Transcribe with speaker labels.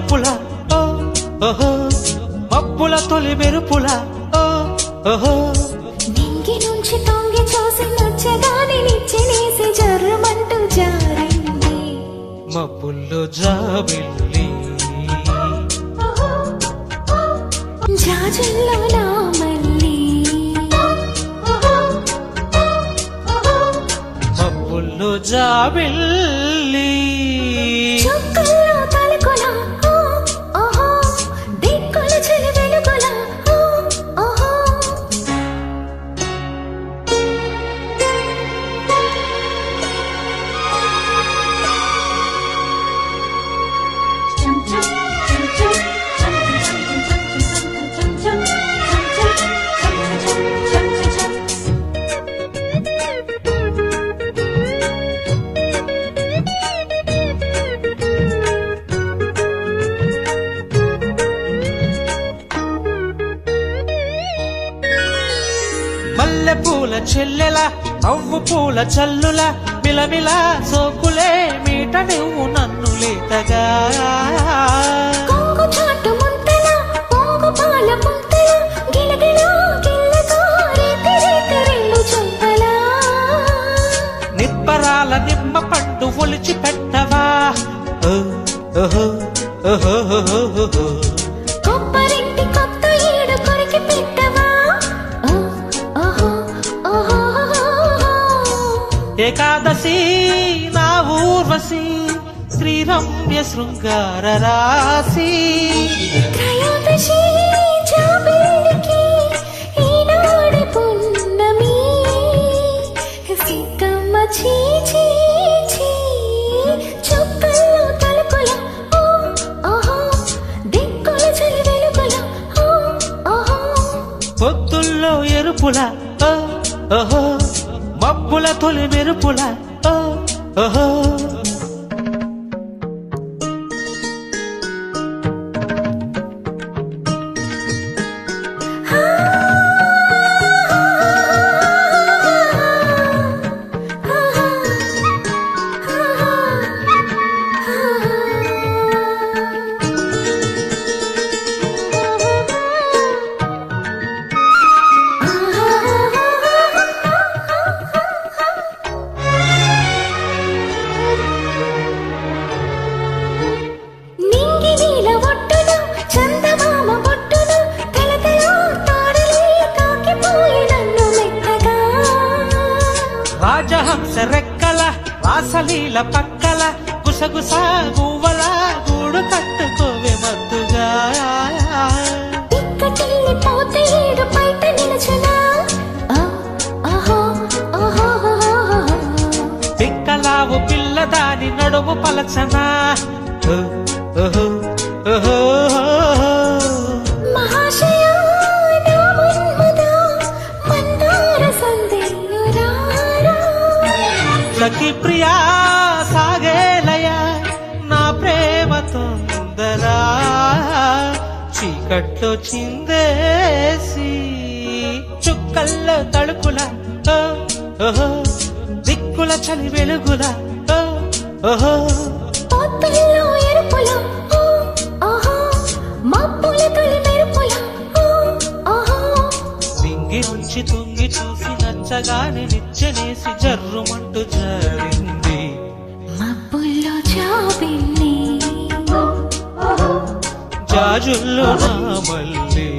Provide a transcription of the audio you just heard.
Speaker 1: ఎరుపుల ఓహో మబ్బుల తొలి మెరుపుల ఓహో
Speaker 2: నింగి నుంచి తొంగి చూసి నచ్చగానే నిచ్చెనేసి జర్రమంటూ జారింది
Speaker 1: మబ్బుల్లో జాబిల్లి
Speaker 2: జాజుల్లో నా మల్లి
Speaker 1: మబ్బుల్లో జాబిల్లి
Speaker 2: చుక్కల్లో తలుకుల ఓహో దిక్కుల చెలి వెలుగుల ఓహో
Speaker 1: మల్లె పూల చెల్లెల నవ్వు పూల చల్లుల మిలమిల సోకులే మీట నువ్వు నన్ను లేతగా
Speaker 2: కొంగు చాటు ముంతల పోగు పాల ముంతల గిలగిల గిల్లతో రేతి రేతి రెల్లు చంపల
Speaker 1: నిప్పరాల నిమ్మ పండు ఒలిచి పెట్టవా ఓహో ఓహో ఓహో
Speaker 2: కొబ్బరింటి కొత్త ఈడు కొరికి పెట్టవా ఓహో ఓహో
Speaker 1: ఏకాదశి నా ఊర్వశి శ్రీరమ్య శృంగార రాశి
Speaker 2: త్రయోదశి జాబిల్లికి ఈనాడు పున్నమి సిగ్గమ్మ చీ చీ చీ చుక్కల్లో తలుకుల ఓహో దిక్కుల చలి వెలుగుల ఓహో
Speaker 1: పొద్దుల్లో ఎరుపుల ఓహో మబ్బుల తొలి మెరుపుల ఓహో రాజహంస రెక్కల వాసలీల పక్కల గుసగుస గువ్వల గూడు కట్టుకోవే మద్దుగా
Speaker 2: పిక్కటిల్లిపోతే ఈడు బయట నిలచనా
Speaker 1: పిక్కలావు పిల్ల దాని నడుము పలచనా ఓహో ఓహో
Speaker 2: మహాశయ నా మన్మద మందార సందేయురారా
Speaker 1: సఖి ప్రియా సాగేలయ నా ప్రేమ తొందరా చీకట్లో చిందేసి చుక్కల్లో తడుకుల ఓహో దిక్కుల చలి వెలుగుల ఓహో
Speaker 2: పొత్తుల్లో ఎరుపుల ఓహో మబ్బుల తొలి మెరుపుల ఓహో
Speaker 1: నింగి నుంచి తుంగి చూసి నచ్చగానే నిచ్చెనేసి జర్రుమంటూ జారింది
Speaker 2: మబ్బుల్లో జాబిల్లి
Speaker 1: జాజుల్లో నా మల్లి